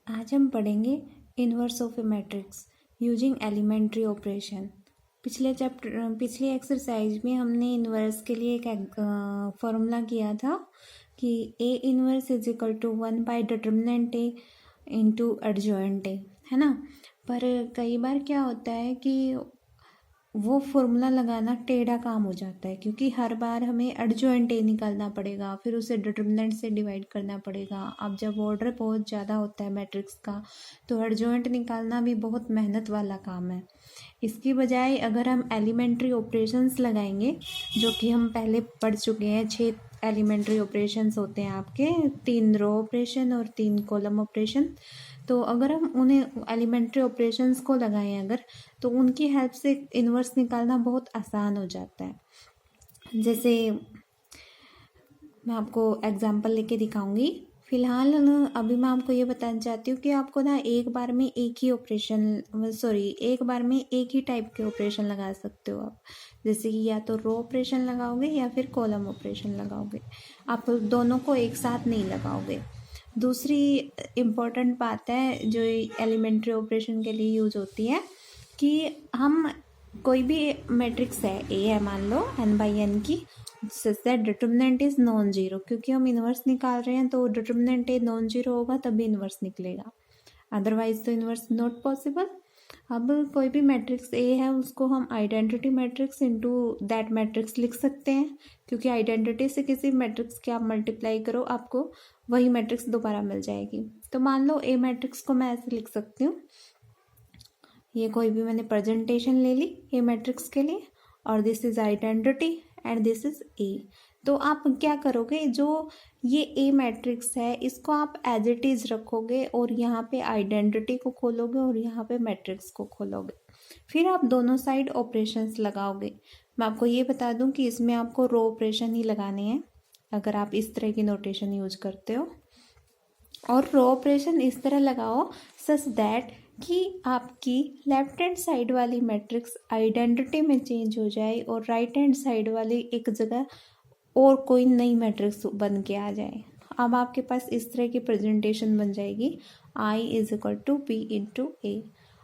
आज हम पढ़ेंगे inverse of a matrix using elementary operation. पिछले एक्सरसाइज में हमने इनवर्स के लिए एक फॉर्मूला किया था कि A inverse is equal to 1/डिटर्मिनेंट ए इंटू एडजॉइंट ए, है ना। पर कई बार क्या होता है कि वो फॉर्मूला लगाना टेढ़ा काम हो जाता है, क्योंकि हर बार हमें एडजॉइंट ए निकालना पड़ेगा, फिर उसे डिटर्मिनेंट से डिवाइड करना पड़ेगा। अब जब ऑर्डर बहुत ज़्यादा होता है मैट्रिक्स का, तो एडजॉइंट निकालना भी बहुत मेहनत वाला काम है। इसकी बजाय अगर हम एलिमेंट्री ऑपरेशंस लगाएंगे, जो कि हम पहले पढ़ चुके हैं, 6 एलिमेंट्री ऑपरेशंस होते हैं आपके, 3 रो ऑपरेशन और 3 कॉलम ऑपरेशन। तो अगर हम उन्हें एलिमेंट्री ऑपरेशंस को लगाएं अगर, तो उनकी हेल्प से इन्वर्स निकालना बहुत आसान हो जाता है। जैसे मैं आपको एग्जांपल लेके दिखाऊंगी। फिलहाल अभी मैं आपको ये बताना चाहती हूँ कि आपको ना एक बार में एक ही टाइप के ऑपरेशन लगा सकते हो आप। जैसे कि या तो रो ऑपरेशन लगाओगे या फिर कॉलम ऑपरेशन लगाओगे, आप दोनों को एक साथ नहीं लगाओगे। दूसरी इम्पोर्टेंट बात है जो एलिमेंट्री ऑपरेशन के लिए यूज होती है, कि हम कोई भी मैट्रिक्स है, ए है मान लो n/n की, such that determinant is non zero, क्योंकि हम इन्वर्स निकाल रहे हैं तो डिटर्मिनेंट ए नॉन जीरो होगा तभी इन्वर्स निकलेगा, अदरवाइज तो इन्वर्स नॉट पॉसिबल। अब कोई भी मैट्रिक्स ए है, उसको हम identity matrix into that matrix लिख सकते हैं, क्योंकि आइडेंटिटी से किसी मैट्रिक्स के आप मल्टीप्लाई करो, आपको वही मैट्रिक्स दोबारा मिल जाएगी। तो मान लो ए मैट्रिक्स को मैं ऐसे लिख सकती हूँ, ये कोई भी मैंने प्रेजेंटेशन ले ली ए मैट्रिक्स के लिए, और this is identity and this is a. तो आप क्या करोगे, जो ये ए मैट्रिक्स है इसको आप एज इट इज रखोगे और यहाँ पे आइडेंटिटी को खोलोगे और यहाँ पे मैट्रिक्स को खोलोगे, फिर आप दोनों साइड ऑपरेशंस लगाओगे। मैं आपको ये बता दूं कि इसमें आपको रो ऑपरेशन ही लगाने हैं अगर आप इस तरह की नोटेशन यूज करते हो, और रो ऑपरेशन इस तरह लगाओ सच दैट कि आपकी लेफ्ट हैंड साइड वाली मैट्रिक्स आइडेंटिटी में चेंज हो जाए और राइट हैंड साइड वाली एक जगह और कोई नई मैट्रिक्स बन के आ जाए। अब आपके पास इस तरह की प्रेजेंटेशन बन जाएगी, I is equal to B into A.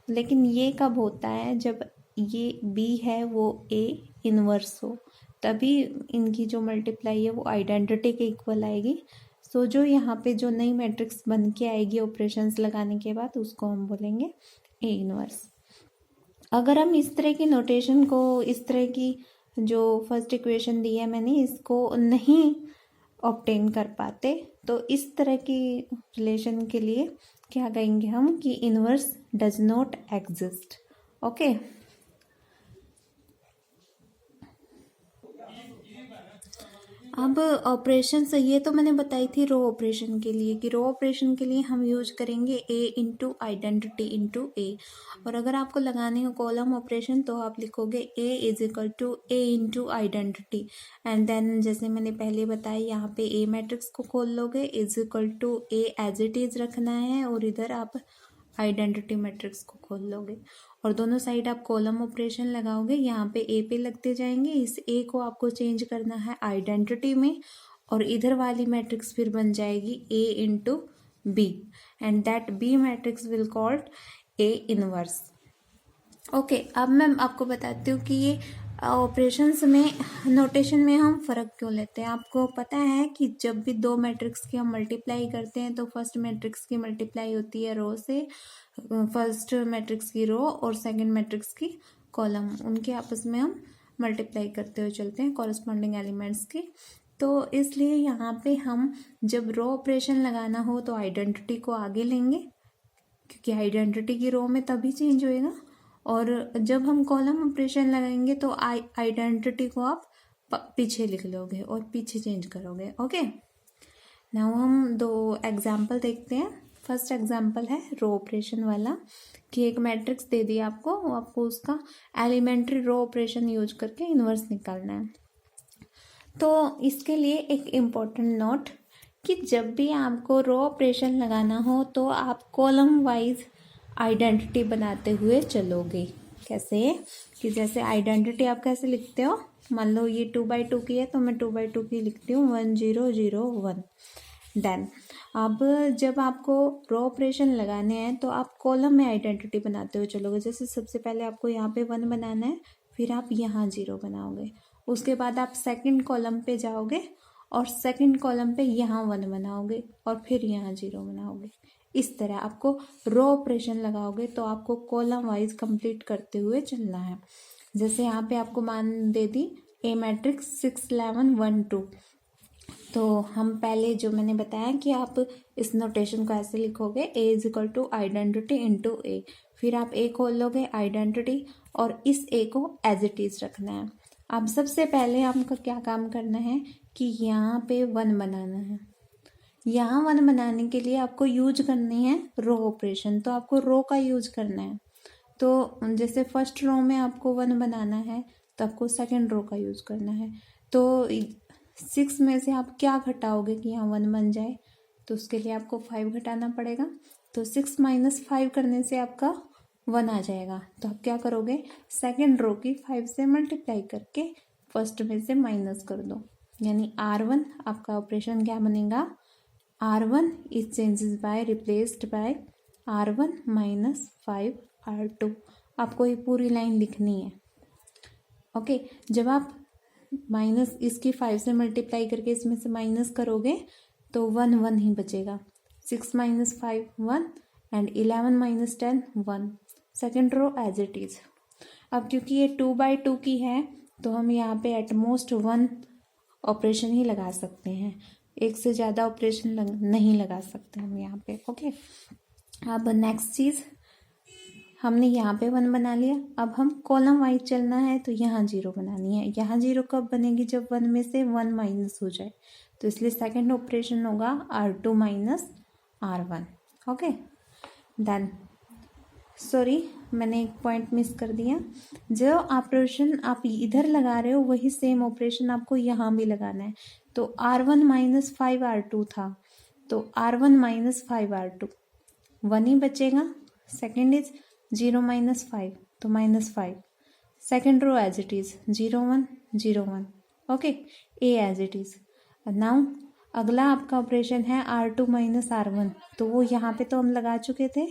लेकिन ये कब होता है, जब ये B है वो A इनवर्स हो, तभी इनकी जो मल्टीप्लाई है वो आइडेंटिटी के इक्वल आएगी। सो जो यहाँ पे जो नई मैट्रिक्स बन के आएगी ऑपरेशंस लगाने के बाद, उसको हम बोलेंगे ए इनवर्स। अगर हम इस तरह की नोटेशन को, इस तरह की जो फर्स्ट इक्वेशन दी है मैंने, इसको नहीं ऑब्टेन कर पाते, तो इस तरह की रिलेशन के लिए क्या कहेंगे हम, कि inverse does not exist. Okay, अब ऑपरेशन से ये तो मैंने बताई थी रो ऑपरेशन के लिए, कि रो ऑपरेशन के लिए हम यूज करेंगे ए इंटू आइडेंटिटी इंटू ए, और अगर आपको लगाने हो कॉलम ऑपरेशन तो आप लिखोगे A is equal to A into identity, and then जैसे मैंने पहले बताया यहाँ पे ए मैट्रिक्स को खोल लोगे, is equal to A as it is रखना है, और इधर आप आइडेंटिटी मैट्रिक्स को खोल लोगे, और दोनों साइड आप कॉलम ऑपरेशन लगाओगे। यहाँ पे ए पे लगते जाएंगे, इस ए को आपको चेंज करना है आइडेंटिटी में, और इधर वाली मैट्रिक्स फिर बन जाएगी A into B, and that B matrix will called A inverse. Okay, अब मैं आपको बताती हूँ कि ये ऑपरेशंस में नोटेशन में हम फ़र्क क्यों लेते हैं। आपको पता है कि जब भी दो मैट्रिक्स की हम मल्टीप्लाई करते हैं तो फर्स्ट मैट्रिक्स की मल्टीप्लाई होती है रो से, फर्स्ट मैट्रिक्स की रो और सेकंड मैट्रिक्स की कॉलम, उनके आपस में हम मल्टीप्लाई करते हुए चलते हैं कॉरस्पॉन्डिंग एलिमेंट्स की। तो इसलिए यहाँ पे हम जब रो ऑपरेशन लगाना हो तो आइडेंटिटी को आगे लेंगे, क्योंकि आइडेंटिटी की रो में तभी चेंज होएगा, और जब हम कॉलम ऑपरेशन लगाएंगे तो आइडेंटिटी को आप पीछे लिख लोगे और पीछे चेंज करोगे। ओके, नाउ हम दो एग्जाम्पल देखते हैं। फर्स्ट एग्जाम्पल है रो ऑपरेशन वाला, कि एक मैट्रिक्स दे दिया आपको उसका एलिमेंट्री रो ऑपरेशन यूज करके इनवर्स निकालना है। तो इसके लिए एक इम्पोर्टेंट नोट, कि जब भी आपको रो ऑपरेशन लगाना हो तो आप कॉलम वाइज आइडेंटिटी बनाते हुए चलोगे। कैसे, कि जैसे आइडेंटिटी आप कैसे लिखते हो, मान लो ये 2/2 की है तो मैं 2/2 की लिखती हूँ 1 0 0 1। देन अब जब आपको रो ऑपरेशन लगाने हैं तो आप कॉलम में आइडेंटिटी बनाते हुए चलोगे। जैसे सबसे पहले आपको यहाँ पे 1 बनाना है, फिर आप यहाँ 0 बनाओगे, उसके बाद आप सेकंड कॉलम पे जाओगे और सेकंड कॉलम पे यहाँ 1 बनाओगे और फिर यहाँ 0 बनाओगे। इस तरह आपको रो ऑपरेशन लगाओगे तो आपको कॉलम वाइज कंप्लीट करते हुए चलना है। जैसे यहाँ पे आपको मान दे दी ए मैट्रिक्स 6 11 1 2, तो हम पहले जो मैंने बताया कि आप इस नोटेशन को ऐसे लिखोगे, A is equal to identity into A, फिर आप ए खोल लोगे आइडेंटिटी और इस ए को एज इट इज रखना है। अब सबसे पहले आपका क्या काम करना है कि यहाँ पे 1 बनाना है। यहाँ 1 बनाने के लिए आपको यूज करनी है रो ऑपरेशन, तो आपको रो का यूज करना है। तो जैसे फर्स्ट रो में आपको 1 बनाना है तो आपको सेकंड रो का यूज करना है। तो 6 में से आप क्या घटाओगे कि यहाँ 1 बन जाए, तो उसके लिए आपको 5 घटाना पड़ेगा। तो 6 - 5 करने से आपका 1 आ जाएगा। तो आप क्या करोगे, सेकंड रो की 5 से मल्टीप्लाई करके फर्स्ट में से माइनस कर दो, यानी R1 आपका ऑपरेशन क्या बनेगा, R1 is changes by replaced by R1 - 5 R2। आपको ये पूरी लाइन लिखनी है। ओके, जब आप माइनस इसकी 5 से मल्टीप्लाई करके इसमें से माइनस करोगे तो 1 1 ही बचेगा। 6 - 5 1 and 11 - 10 1। Second row as it is. अब क्योंकि ये 2/2 की है तो हम यहाँ पे एटमोस्ट 1 ऑपरेशन ही लगा सकते हैं, एक से ज़्यादा ऑपरेशन नहीं लगा सकते हम यहाँ पे। ओके, अब नेक्स्ट चीज़, हमने यहाँ पे 1 बना लिया। अब हम कॉलम वाइज चलना है तो यहाँ 0 बनानी है। यहाँ 0 कब बनेगी, जब 1 में से 1 माइनस हो जाए। तो इसलिए सेकंड ऑपरेशन होगा R2 - R1। Okay, then sorry मैंने एक पॉइंट मिस कर दिया। जो ऑपरेशन आप इधर लगा रहे हो वही सेम ऑपरेशन आपको यहाँ भी लगाना है। तो R1 - 5 R2 था, तो R1 - 5 R2 1 ही बचेगा। सेकेंड इज 0 - 5 तो -5। Second row as it is 0 1 0 1। Okay, A as it is. Now अगला आपका ऑपरेशन है R2 - R1, तो वो यहाँ पे तो हम लगा चुके थे।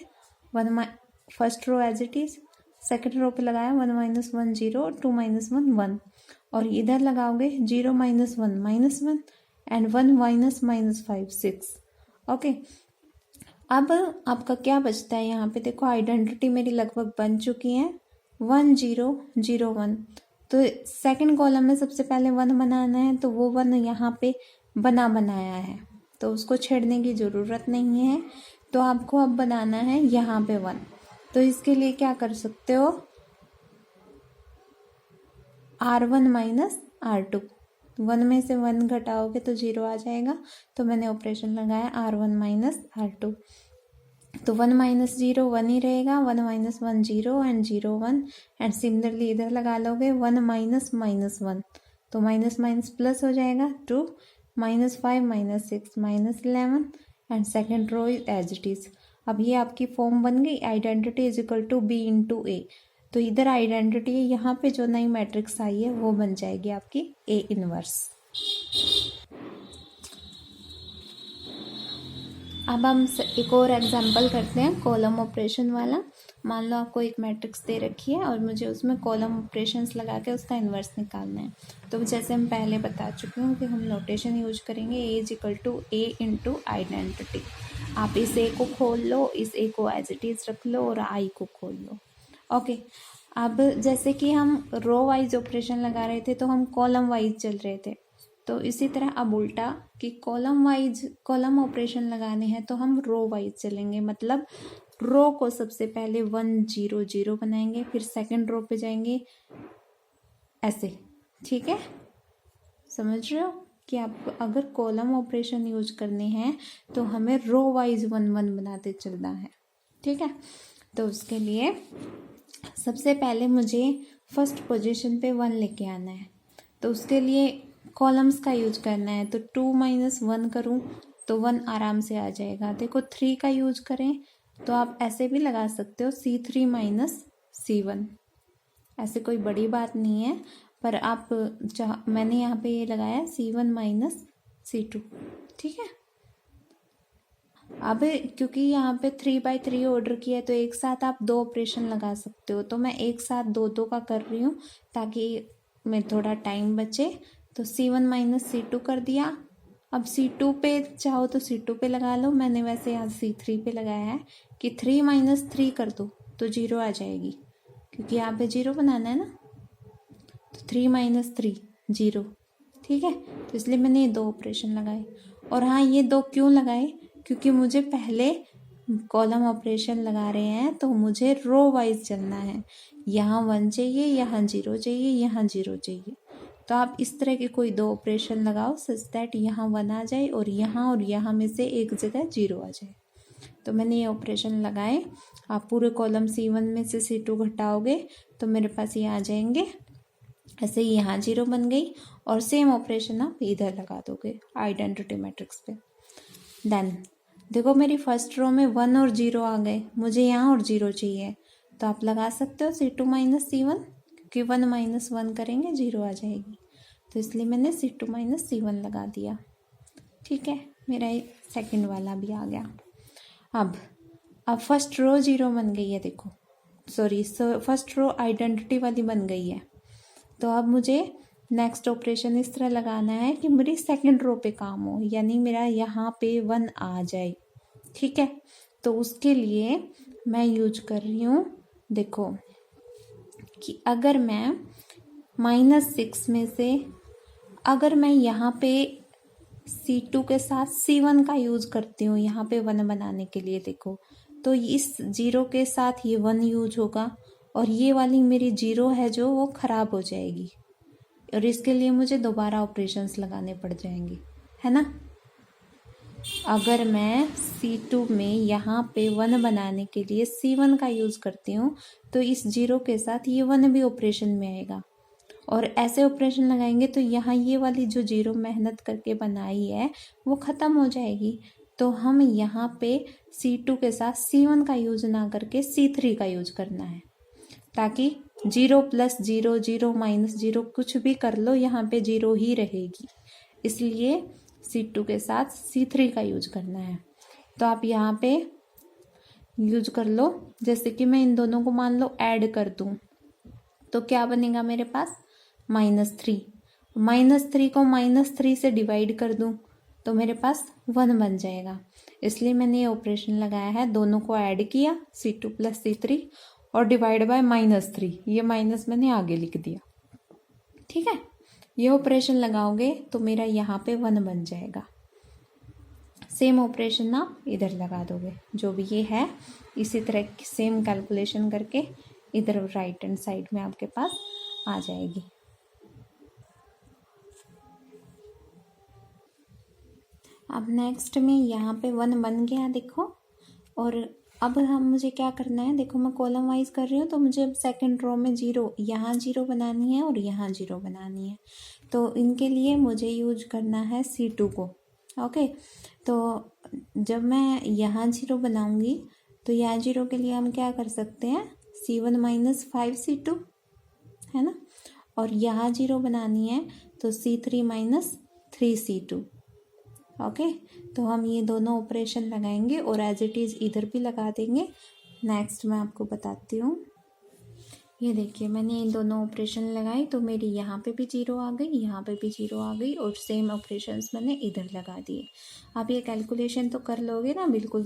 First row as it is, second row पे लगाया 1 - 1 0, 2 - 1 1, और इधर लगाओगे 0 - 1 -1 एंड 1 - -5 6। ओके, अब आपका क्या बचता है, यहाँ पे देखो आइडेंटिटी मेरी लगभग बन चुकी है 1 0 0 1। तो सेकंड कॉलम में सबसे पहले 1 बनाना है, तो वो 1 यहाँ पे बनाया है तो उसको छेड़ने की ज़रूरत नहीं है। तो आपको अब बनाना है यहाँ पे 1। तो इसके लिए क्या कर सकते हो, R1 - R2, 1 में से 1 घटाओगे तो 0 आ जाएगा। तो मैंने ऑपरेशन लगाया R1 - R2। तो 1 - 0 1 ही रहेगा, 1 - 1 0 एंड 0 1, एंड सिमिलरली इधर लगा लोगे 1 - -1, तो माइनस माइनस प्लस हो जाएगा 2 -5 -6 -11 and second row as it is. अब ये आपकी फॉर्म बन गई, identity is equal to B × A। तो इधर आइडेंटिटी है, यहाँ पे जो नई मैट्रिक्स आई है वो बन जाएगी आपकी A इनवर्स। अब हम एक और एग्जांपल करते हैं कॉलम ऑपरेशन वाला। मान लो आपको एक मैट्रिक्स दे रखी है और मुझे उसमें कॉलम ऑपरेशंस लगा के उसका इन्वर्स निकालना है। तो जैसे हम पहले बता चुके हैं कि हम नोटेशन यूज करेंगे A is equal to A × identity. आप इस A को खोल लो, इस A को एज इट इज रख लो और I को खोल लो। ओके, अब जैसे कि हम रो वाइज ऑपरेशन लगा रहे थे तो हम कॉलम वाइज चल रहे थे, तो इसी तरह अब उल्टा कि कॉलम ऑपरेशन लगाने हैं तो हम रो वाइज चलेंगे। मतलब रो को सबसे पहले 1 0 0 बनाएंगे, फिर सेकंड रो पे जाएंगे ऐसे। ठीक है, समझ रहे हो कि आप अगर कॉलम ऑपरेशन यूज करने हैं तो हमें रो वाइज 1 1 बनाते चलना है। ठीक है, तो उसके लिए सबसे पहले मुझे फर्स्ट पोजीशन पे 1 लेके आना है, तो उसके लिए कॉलम्स का यूज करना है। तो 2 - 1 करूं तो 1 आराम से आ जाएगा। देखो 3 का यूज करें तो आप ऐसे भी लगा सकते हो C3 - C1, ऐसे कोई बड़ी बात नहीं है, पर आप मैंने यहाँ पे ये लगाया C1 - C2। ठीक है, अब क्योंकि यहाँ पे 3/3 ऑर्डर किया है तो एक साथ आप 2 ऑपरेशन लगा सकते हो, तो मैं एक साथ दो दो का कर रही हूँ ताकि मैं थोड़ा टाइम बचे। तो C1 माइनस C2 कर दिया। अब C2 पे चाहो तो C2 पे लगा लो, मैंने वैसे यहाँ C3 पे लगाया है कि 3 माइनस 3 कर दो तो 0 आ जाएगी, क्योंकि यहाँ पे 0 बनाना है ना। तो 3 माइनस 3 0, ठीक है। तो इसलिए मैंने ये 2 ऑपरेशन लगाए। और हाँ, ये 2 क्यों लगाए, क्योंकि मुझे पहले कॉलम ऑपरेशन लगा रहे हैं तो मुझे रो वाइज चलना है। यहाँ 1 चाहिए, यहाँ 0 चाहिए, यहाँ 0 चाहिए। तो आप इस तरह के कोई 2 ऑपरेशन लगाओ सच दैट यहाँ 1 आ जाए और यहाँ में से एक जगह 0 आ जाए। तो मैंने ये ऑपरेशन लगाए। आप पूरे कॉलम C1 में से C2 घटाओगे तो मेरे पास ये आ जाएंगे। ऐसे ही यहाँ 0 बन गई और सेम ऑपरेशन आप इधर लगा दोगे आइडेंटिटी मैट्रिक्स पे। देन देखो मेरी फर्स्ट रो में 1 और 0 आ गए, मुझे यहाँ और 0 चाहिए, तो आप लगा सकते हो C2 माइनस C1, क्योंकि 1 माइनस 1 करेंगे 0 आ जाएगी। तो इसलिए मैंने C2 माइनस C1 लगा दिया। ठीक है, मेरा सेकंड वाला भी आ गया। अब फर्स्ट रो 0 बन गई है, देखो सॉरी फर्स्ट रो आइडेंटिटी वाली बन गई है। तो अब मुझे नेक्स्ट ऑपरेशन इस तरह लगाना है कि मेरी सेकंड रो पे काम हो, यानी मेरा यहाँ पे 1 आ जाए। ठीक है, तो उसके लिए मैं यूज कर रही हूँ, देखो कि अगर मैं -6 में से अगर मैं यहाँ पे C2 के साथ C1 का यूज करती हूँ यहाँ पे 1 बनाने के लिए, देखो तो इस 0 के साथ ये 1 यूज होगा और ये वाली मेरी 0 है जो वो खराब हो जाएगी, और इसके लिए मुझे दोबारा ऑपरेशंस लगाने पड़ जाएंगे, है ना। अगर मैं C2 में यहाँ पे 1 बनाने के लिए C1 का यूज करती हूँ तो इस 0 के साथ ये 1 भी ऑपरेशन में आएगा, और ऐसे ऑपरेशन लगाएंगे तो यहाँ ये वाली जो 0 मेहनत करके बनाई है वो ख़त्म हो जाएगी। तो हम यहाँ पे C2 के साथ C1 का यूज ना करके C3 का यूज करना है, ताकि 0 + 0 0 - 0 कुछ भी कर लो यहाँ पे 0 ही रहेगी, इसलिए C2 के साथ C3 का यूज करना है। तो आप यहाँ पे यूज कर लो। जैसे कि मैं इन दोनों को मान लो ऐड कर दूँ तो क्या बनेगा मेरे पास -3, -3 को -3 से डिवाइड कर दूँ तो मेरे पास 1 बन जाएगा। इसलिए मैंने ये ऑपरेशन लगाया है, दोनों को ऐड किया C2 + C3 और डिवाइड बाय -3, ये माइनस मैंने आगे लिख दिया। ठीक है, ये ऑपरेशन लगाओगे तो मेरा यहाँ पे 1 बन जाएगा। सेम ऑपरेशन आप इधर लगा दोगे, जो भी ये है इसी तरह की सेम कैलकुलेशन करके इधर राइट हैंड साइड में आपके पास आ जाएगी। अब नेक्स्ट में यहाँ पे 1 बन गया, देखो। और अब मुझे क्या करना है, देखो मैं कॉलम वाइज कर रही हूँ तो मुझे अब सेकंड रो में 0, यहाँ 0 बनानी है और यहाँ 0 बनानी है। तो इनके लिए मुझे यूज करना है C2 को। ओके, तो जब मैं यहाँ 0 बनाऊंगी तो यहाँ 0 के लिए हम क्या कर सकते हैं, C1 - 5C2, है ना। और यहाँ 0 बनानी है तो C3 - 3C2। ओके, तो हम ये दोनों ऑपरेशन लगाएंगे और एज इट इज़ इधर भी लगा देंगे। नेक्स्ट मैं आपको बताती हूँ। ये देखिए मैंने इन दोनों ऑपरेशन लगाए तो मेरी यहाँ पे भी 0 आ गई, यहाँ पे भी 0 आ गई, और सेम ऑपरेशंस मैंने इधर लगा दिए। आप ये कैलकुलेशन तो कर लोगे ना, बिल्कुल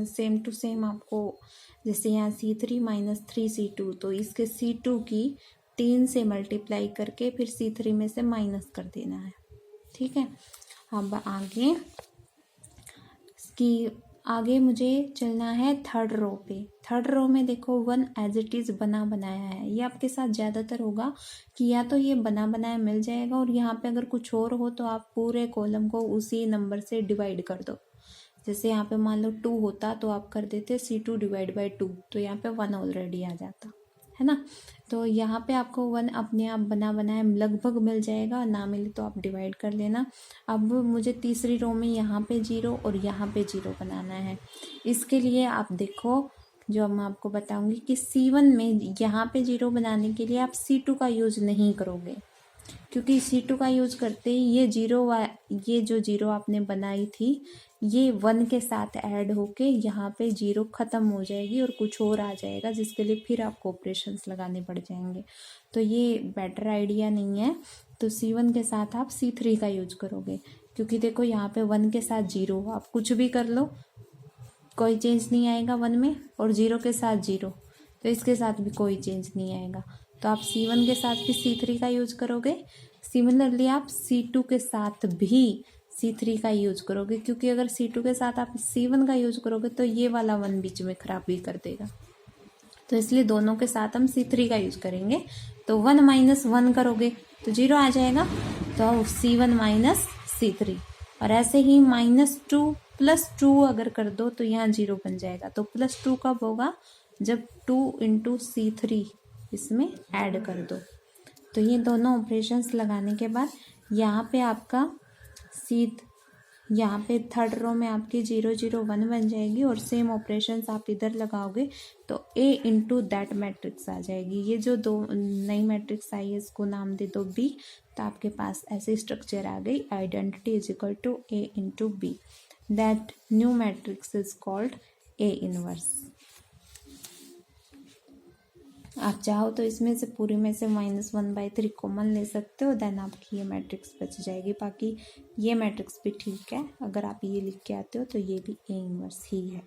सेम टू सेम आपको। जैसे यहाँ C3 - 3C2, तो इसके C2 की 3 से मल्टीप्लाई करके फिर C3 में से माइनस कर देना है। ठीक है, अब आगे मुझे चलना है थर्ड रो पे। थर्ड रो में देखो 1 एज इट इज़ बना बनाया है। ये आपके साथ ज़्यादातर होगा कि या तो ये बना बनाया मिल जाएगा और यहाँ पे अगर कुछ और हो तो आप पूरे कॉलम को उसी नंबर से डिवाइड कर दो। जैसे यहाँ पे मान लो 2 होता तो आप कर देते C2 / 2, तो यहाँ पे 1 ऑलरेडी आ जाता, है ना। तो यहाँ पे आपको 1 अपने आप बना बनाया लगभग मिल जाएगा, ना मिले तो आप डिवाइड कर लेना। अब मुझे तीसरी रो में यहाँ पे 0 और यहाँ पे 0 बनाना है। इसके लिए आप देखो, जो मैं आपको बताऊंगी कि C1 में यहाँ पे 0 बनाने के लिए आप C2 का यूज नहीं करोगे, क्योंकि C2 का यूज करते ही ये जो जीरो आपने बनाई थी ये 1 के साथ ऐड होके यहाँ पे जीरो खत्म हो जाएगी और कुछ और आ जाएगा, जिसके लिए फिर आपको ऑपरेशंस लगाने पड़ जाएंगे। तो ये बेटर आइडिया नहीं है। तो C1 के साथ आप C3 का यूज करोगे, क्योंकि देखो यहाँ पे 1 के साथ जीरो, आप कुछ भी कर लो कोई चेंज नहीं आएगा 1 में, और जीरो के साथ जीरो, तो इसके साथ भी कोई चेंज नहीं आएगा। तो आप C1 के साथ भी C3 का यूज करोगे। सिमिलरली आप C2 के साथ भी C3 का यूज करोगे, क्योंकि अगर C2 के साथ आप C1 का यूज करोगे तो ये वाला 1 बीच में खराबी कर देगा। तो इसलिए दोनों के साथ हम C3 का यूज करेंगे। तो 1 माइनस 1 करोगे तो जीरो आ जाएगा, तो C1 माइनस C3। और ऐसे ही -2 + 2 अगर कर दो तो यहाँ जीरो बन जाएगा। तो +2 कब होगा, जब 2 × C3 इसमें ऐड कर दो। तो ये दोनों ऑपरेशंस लगाने के बाद यहाँ पे आपका यहाँ पे थर्ड रो में आपकी 0 0 1 बन जाएगी, और सेम ऑपरेशंस आप इधर लगाओगे तो A × दैट मैट्रिक्स आ जाएगी। ये जो दो नई मैट्रिक्स आई है इसको नाम दे दो B। तो आपके पास ऐसे स्ट्रक्चर आ गई, identity = A × B। That new matrix is called A inverse. आप चाहो तो इसमें से पूरी में से -1/3 कॉमन ले सकते हो, देन आपकी ये मैट्रिक्स बच जाएगी। बाकी ये मैट्रिक्स भी ठीक है, अगर आप ये लिख के आते हो तो ये भी A इनवर्स ही है।